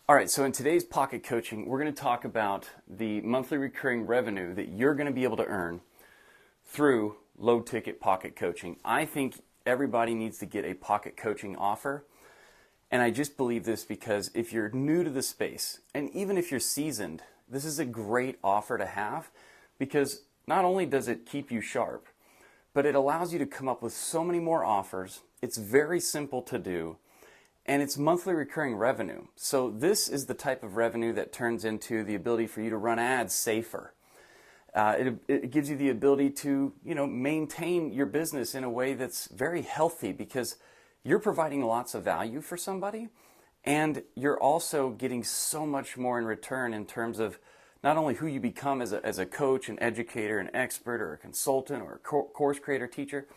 All right, so in today's pocket coaching, we're going to talk about the monthly recurring revenue that you're going to be able to earn through low ticket pocket coaching. I think everybody needs to get a pocket coaching offer. And I just believe this because if you're new to the space, and even if you're seasoned, this is a great offer to have because not only does it keep you sharp, but it allows you to come up with so many more offers. It's very simple to do. And it's monthly recurring revenue. So this is the type of revenue that turns into the ability for you to run ads safer. It gives you the ability to, maintain your business in a way that's very healthy because you're providing lots of value for somebody, and you're also getting so much more in return in terms of not only who you become as a coach, an educator, an expert, or a consultant, or a course creator, teacher,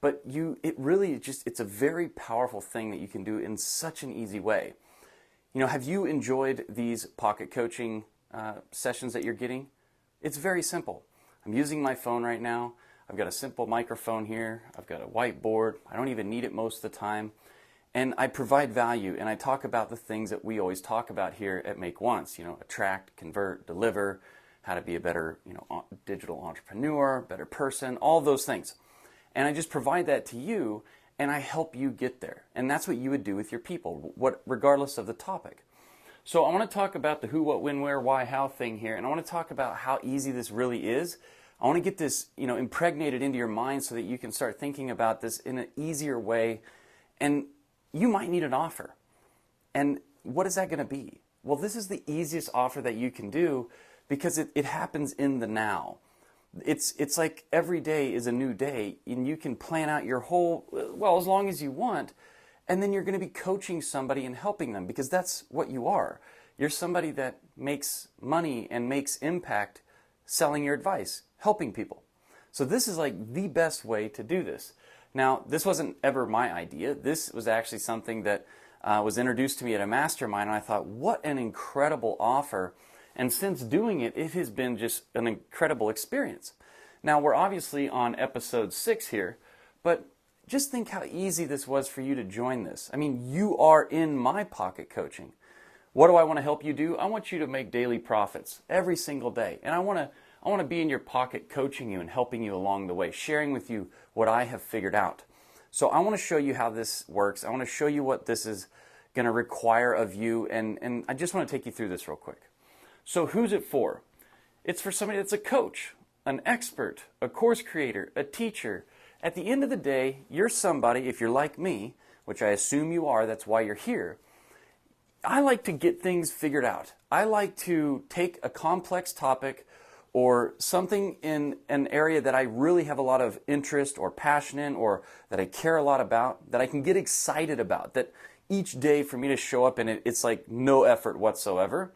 but it's a very powerful thing that you can do in such an easy way. Have you enjoyed these pocket coaching sessions that you're getting? It's very simple. I'm using my phone right now. I've got a simple microphone here. I've got a whiteboard. I don't even need it most of the time. And I provide value, and I talk about the things that we always talk about here at Make Once, attract, convert, deliver, how to be a better, digital entrepreneur, better person, all those things. And I just provide that to you, and I help you get there. And that's what you would do with your people, regardless of the topic. So I want to talk about the who, what, when, where, why, how thing here, and I want to talk about how easy this really is. I want to get this, impregnated into your mind so that you can start thinking about this in an easier way. And you might need an offer. And what is that going to be? Well, this is the easiest offer that you can do because it happens in the now. It's like every day is a new day, and you can plan out your whole, as long as you want, and then you're going to be coaching somebody and helping them because that's what you are. You're somebody that makes money and makes impact selling your advice, helping people. So this is like the best way to do this. Now, this wasn't ever my idea. This was actually something that was introduced to me at a mastermind, and I thought, what an incredible offer. And since doing it, it has been just an incredible experience. Now, we're obviously on episode 6 here, but just think how easy this was for you to join this. I mean, you are in my pocket coaching. What do I want to help you do? I want you to make daily profits every single day. And I want to be in your pocket coaching you and helping you along the way, sharing with you what I have figured out. So I want to show you how this works. I want to show you what this is going to require of you. And I just want to take you through this real quick. So who's it for? It's for somebody that's a coach, an expert, a course creator, a teacher. At the end of the day, you're somebody, if you're like me, which I assume you are, that's why you're here. I like to get things figured out. I like to take a complex topic or something in an area that I really have a lot of interest or passion in, or that I care a lot about, that I can get excited about, that each day for me to show up in it, it's like no effort whatsoever.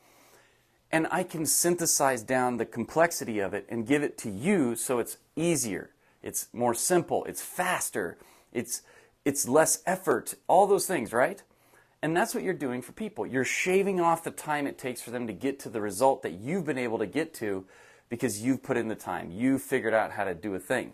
And I can synthesize down the complexity of it and give it to you so it's easier, it's more simple, it's faster, it's less effort, all those things, right? And that's what you're doing for people. You're shaving off the time it takes for them to get to the result that you've been able to get to because you've put in the time. You've figured out how to do a thing.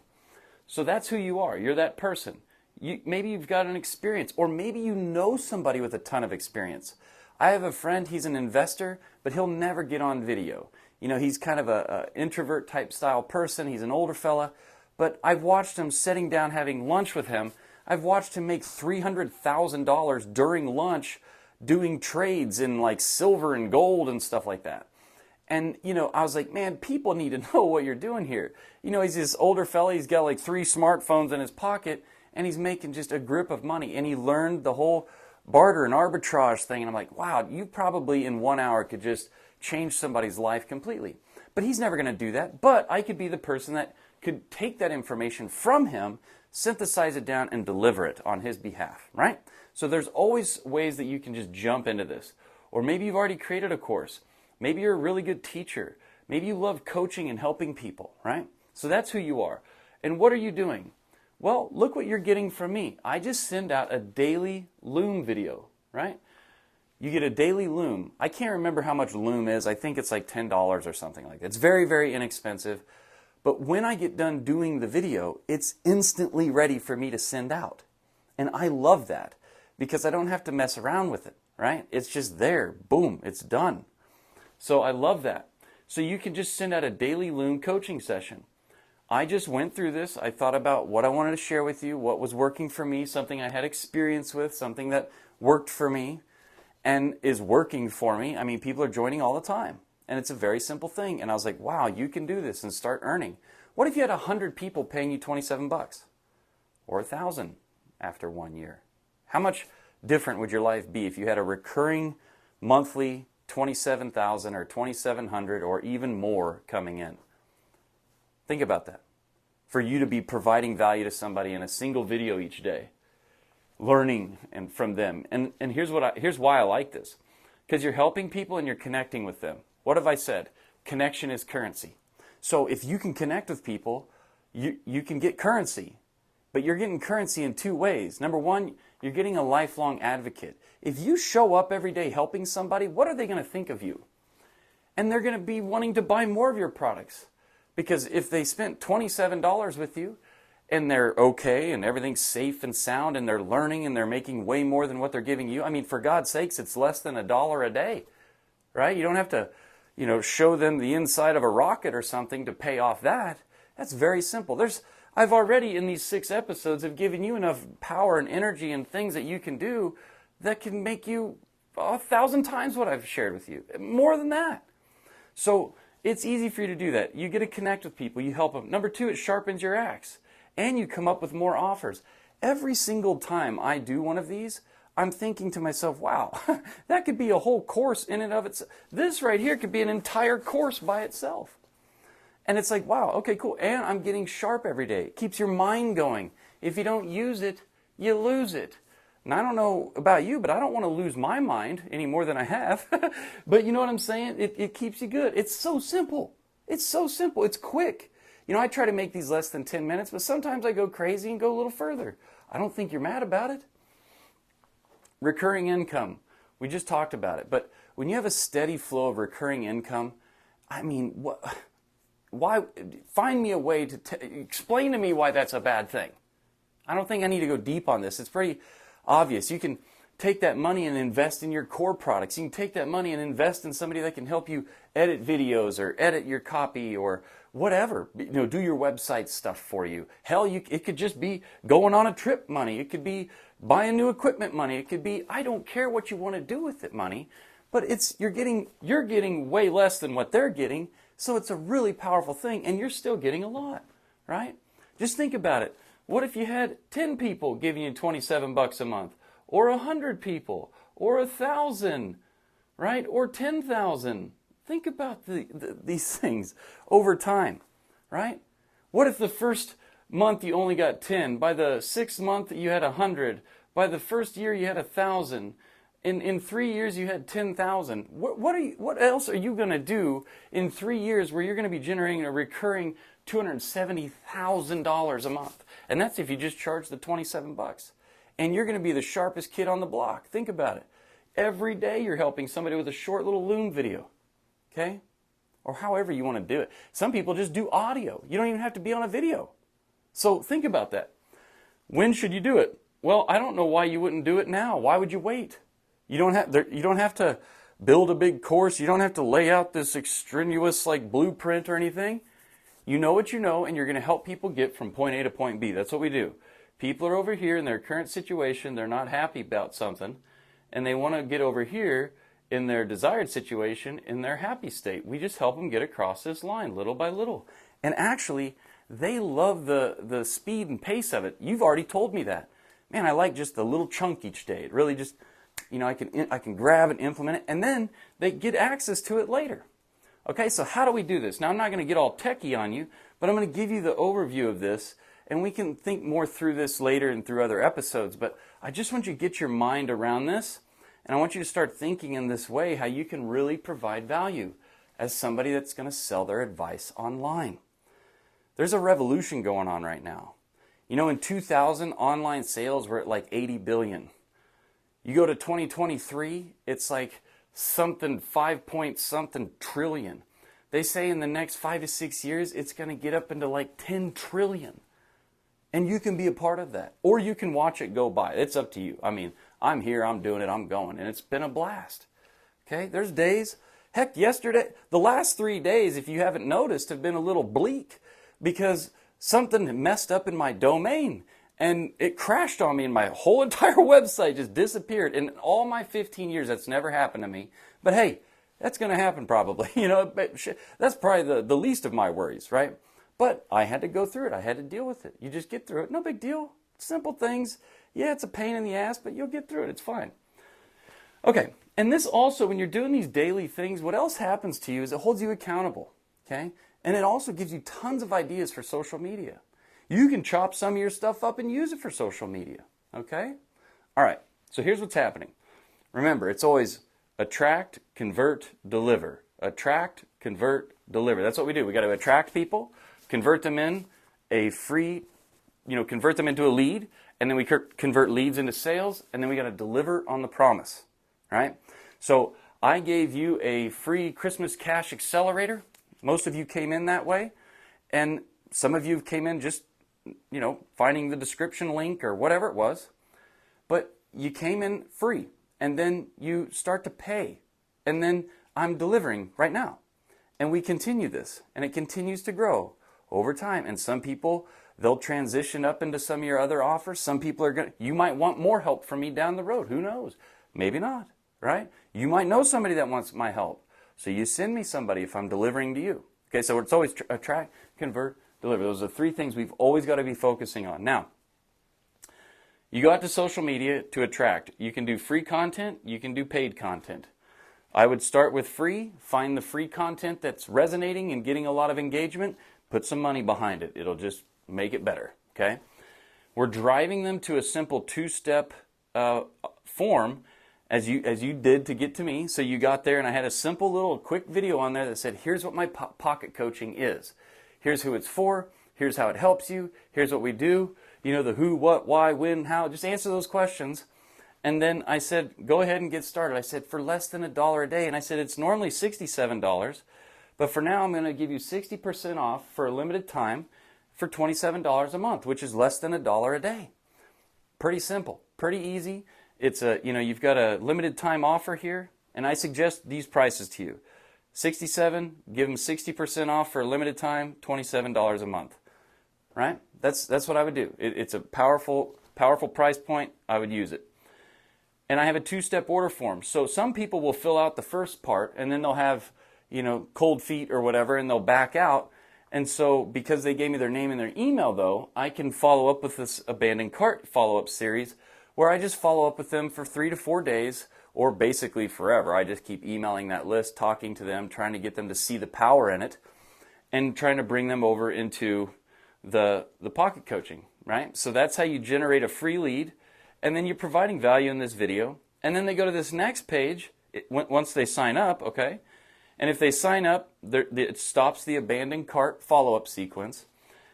So that's who you are. You're that person. Maybe you've got an experience, or maybe you know somebody with a ton of experience. I have a friend, he's an investor, but he'll never get on video. He's kind of an introvert type style person. He's an older fella, but I've watched him sitting down having lunch with him. I've watched him make $300,000 during lunch doing trades in like silver and gold and stuff like that. And, I was like, man, people need to know what you're doing here. He's this older fella. He's got like 3 smartphones in his pocket, and he's making just a grip of money. And he learned the whole barter and arbitrage thing. And I'm like, wow, you probably in 1 hour could just change somebody's life completely. But he's never going to do that. But I could be the person that could take that information from him, synthesize it down, and deliver it on his behalf, right? So there's always ways that you can just jump into this. Or maybe you've already created a course. Maybe you're a really good teacher. Maybe you love coaching and helping people, right? So that's who you are. And what are you doing? Well, look what you're getting from me. I just send out a daily Loom video, right? You get a daily Loom. I can't remember how much Loom is. I think it's like $10 or something like that. It's very, very inexpensive. But when I get done doing the video, it's instantly ready for me to send out. And I love that because I don't have to mess around with it, right? It's just there. Boom, it's done. So I love that. So you can just send out a daily Loom coaching session. I just went through this. I thought about what I wanted to share with you, what was working for me, something I had experience with, something that worked for me and is working for me. I mean, people are joining all the time, and it's a very simple thing. And I was like, wow, you can do this and start earning. What if you had 100 people paying you $27 or 1,000 after 1 year? How much different would your life be if you had a recurring monthly 27,000 or 2,700 or even more coming in? Think about that. For you to be providing value to somebody in a single video each day, learning and from them. And here's why I like this. Because you're helping people and you're connecting with them. What have I said? Connection is currency. So if you can connect with people, you can get currency. But you're getting currency in two ways. Number one, you're getting a lifelong advocate. If you show up every day helping somebody, what are they going to think of you? And they're going to be wanting to buy more of your products. Because if they spent $27 with you and they're okay and everything's safe and sound and they're learning and they're making way more than what they're giving you, I mean, for God's sakes, it's less than $1 a day, right? You don't have to, show them the inside of a rocket or something to pay off that. That's very simple. I've already in these 6 episodes have given you enough power and energy and things that you can do that can make you 1,000 times what I've shared with you. More than that. So it's easy for you to do that. You get to connect with people. You help them. Number 2, it sharpens your axe. And you come up with more offers. Every single time I do one of these, I'm thinking to myself, wow, that could be a whole course in and of itself. This right here could be an entire course by itself. And it's like, wow, okay, cool. And I'm getting sharp every day. It keeps your mind going. If you don't use it, you lose it. And I don't know about you, but I don't want to lose my mind any more than I have. But you know what I'm saying? It keeps you good. It's so simple. It's so simple. It's quick. I try to make these less than 10 minutes, but sometimes I go crazy and go a little further. I don't think you're mad about it. Recurring income. We just talked about it. But when you have a steady flow of recurring income, I mean, why? Find me a way to explain to me why that's a bad thing. I don't think I need to go deep on this. It's pretty obvious. You can take that money and invest in your core products. You can take that money and invest in somebody that can help you edit videos or edit your copy or whatever. Do your website stuff for you. Hell, it could just be going on a trip money. It could be buying new equipment money. It could be, I don't care what you want to do with it money, but you're getting way less than what they're getting. So it's a really powerful thing, and you're still getting a lot, right? Just think about it. What if you had 10 people giving you $27 a month, or 100 people, or 1,000, right? Or 10,000. Think about these things over time, right? What if the first month you only got 10? By the 6th month you had 100. By the first year you had 1,000. In 3 years you had 10,000. What else are you going to do in 3 years where you're going to be generating a recurring $270,000 a month? And that's if you just charge the $27. And you're going to be the sharpest kid on the block. Think about it. Every day you're helping somebody with a short little Loom video. Okay? Or however you want to do it. Some people just do audio. You don't even have to be on a video. So think about that. When should you do it? Well, I don't know why you wouldn't do it now. Why would you wait? You don't have to build a big course. You don't have to lay out this extraneous blueprint or anything. You know what you know, and you're going to help people get from point A to point B. That's what we do. People are over here in their current situation. They're not happy about something, and they want to get over here in their desired situation in their happy state. We just help them get across this line little by little. And actually, they love the speed and pace of it. You've already told me that. Man, I like just a little chunk each day. It really just, I can grab and implement it, and then they get access to it later. Okay, so how do we do this? Now, I'm not going to get all techie on you, but I'm going to give you the overview of this, and we can think more through this later and through other episodes, but I just want you to get your mind around this, and I want you to start thinking in this way how you can really provide value as somebody that's going to sell their advice online. There's a revolution going on right now. In 2000, online sales were at 80 billion. You go to 2023, it's something 5-point-something trillion. They say in the next 5 to 6 years, it's going to get up into 10 trillion. And you can be a part of that. Or you can watch it go by. It's up to you. I'm here, I'm doing it, I'm going. And it's been a blast. Okay, there's days, heck, yesterday, the last 3 days, if you haven't noticed, have been a little bleak because something messed up in my domain and it crashed on me and my whole entire website just disappeared. In all my 15 years, that's never happened to me. But hey, that's going to happen probably. That's probably the least of my worries, right? But I had to go through it. I had to deal with it. You just get through it. No big deal. Simple things. Yeah, it's a pain in the ass, but you'll get through it. It's fine. Okay, and this also, when you're doing these daily things, what else happens to you is it holds you accountable, okay? And it also gives you tons of ideas for social media. You can chop some of your stuff up and use it for social media, okay? All right, so here's what's happening. Remember, it's always attract, convert, deliver. Attract, convert, deliver. That's what we do. We got to attract people, convert them in a free, convert them into a lead, and then we convert leads into sales, and then we got to deliver on the promise, right? So I gave you a free Christmas cash accelerator. Most of you came in that way, and some of you came in just, finding the description link or whatever it was, but you came in free, and then you start to pay, and then I'm delivering right now. And we continue this, and it continues to grow over time. And some people, they'll transition up into some of your other offers. Some people you might want more help from me down the road. Who knows? Maybe not, right? You might know somebody that wants my help. So you send me somebody if I'm delivering to you. Okay, so it's always attract, convert, deliver. Those are 3 things we've always got to be focusing on. Now, you go out to social media to attract. You can do free content. You can do paid content. I would start with free. Find the free content that's resonating and getting a lot of engagement. Put some money behind it. It'll just make it better. Okay? We're driving them to a simple 2-step form as you did to get to me. So you got there and I had a simple little quick video on there that said, here's what my pocket coaching is. Here's who it's for. Here's how it helps you. Here's what we do. The who, what, why, when, how. Just answer those questions. And then I said, go ahead and get started. I said, for less than $1 a day. And I said, it's normally $67. But for now, I'm going to give you 60% off for a limited time for $27 a month, which is less than $1 a day. Pretty simple. Pretty easy. It's you've got a limited time offer here. And I suggest these prices to you. $67, give them 60% off for a limited time, $27 a month. Right? That's what I would do. It's a powerful price point. I would use it. And I have a 2-step order form. So some people will fill out the first part and then they'll have, cold feet or whatever and they'll back out. And so because they gave me their name and their email though, I can follow up with this abandoned cart follow-up series where I just follow up with them for 3 to 4 days or basically forever. I just keep emailing that list, talking to them, trying to get them to see the power in it and trying to bring them over into the pocket coaching, right? So that's how you generate a free lead. And then you're providing value in this video. And then they go to this next page once they sign up, okay? And if they sign up, it stops the abandoned cart follow-up sequence.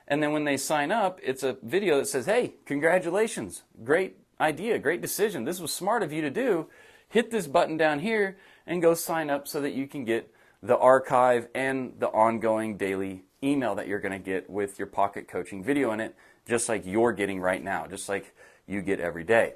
And then when they sign up, it's a video that says, hey, congratulations, great idea, great decision. This was smart of you to do. Hit this button down here and go sign up so that you can get the archive and the ongoing daily email that you're going to get with your pocket coaching video in it, just like you're getting right now, just like you get every day.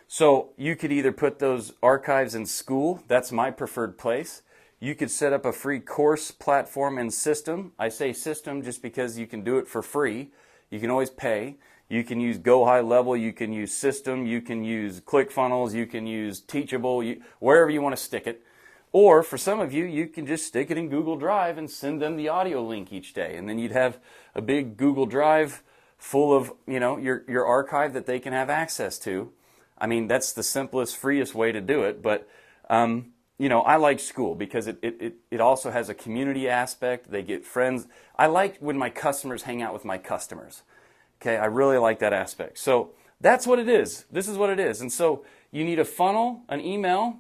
So you could either put those archives in Skool. That's my preferred place. You could set up a free course platform and system. I say system just because you can do it for free. You can always pay. You can use Go High Level. You can use System. You can use ClickFunnels. You can use Teachable, wherever you want to stick it. Or for some of you, you can just stick it in Google Drive and send them the audio link each day. And then you'd have a big Google Drive full of, your archive that they can have access to. I mean, that's the simplest, freest way to do it. But, I like Skool because it also has a community aspect. They get friends. I like when my customers hang out with my customers. Okay, I really like that aspect. So that's what it is. This is what it is. And so you need a funnel, an email,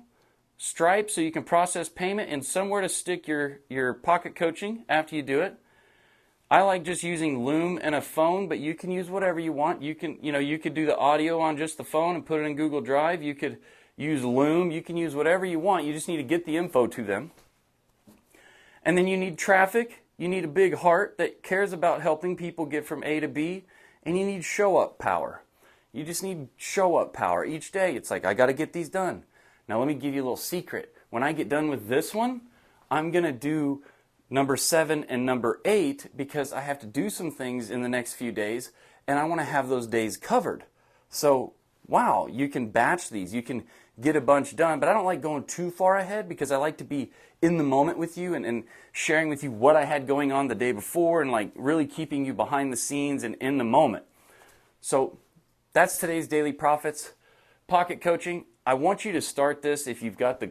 Stripe so you can process payment, and somewhere to stick your pocket coaching after you do it. I like just using Loom and a phone, but you can use whatever you want. You can, you could do the audio on just the phone and put it in Google Drive. You could use Loom. You can use whatever you want. You just need to get the info to them. And then you need traffic. You need a big heart that cares about helping people get from A to B. And you need show up power. You just need show up power each day. It's like, I got to get these done. Now let me give you a little secret. When I get done with this one, I'm going to do number 7 and number 8 because I have to do some things in the next few days and I want to have those days covered. So, wow, you can batch these. You can get a bunch done, but I don't like going too far ahead because I like to be in the moment with you and sharing with you what I had going on the day before and like really keeping you behind the scenes and in the moment. So that's today's Daily Profits. Pocket coaching. I want you to start this if you've got the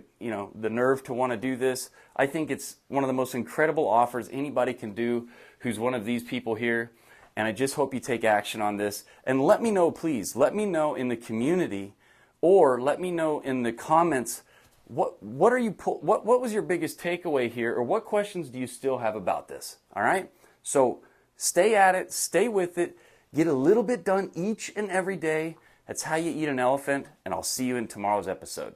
nerve to want to do this. I think it's one of the most incredible offers anybody can do who's one of these people here. And I just hope you take action on this. And let me know, please. Let me know in the community or let me know in the comments what was your biggest takeaway here, or what questions do you still have about this? All right? So stay at it, stay with it, get a little bit done each and every day. That's how you eat an elephant, and I'll see you in tomorrow's episode.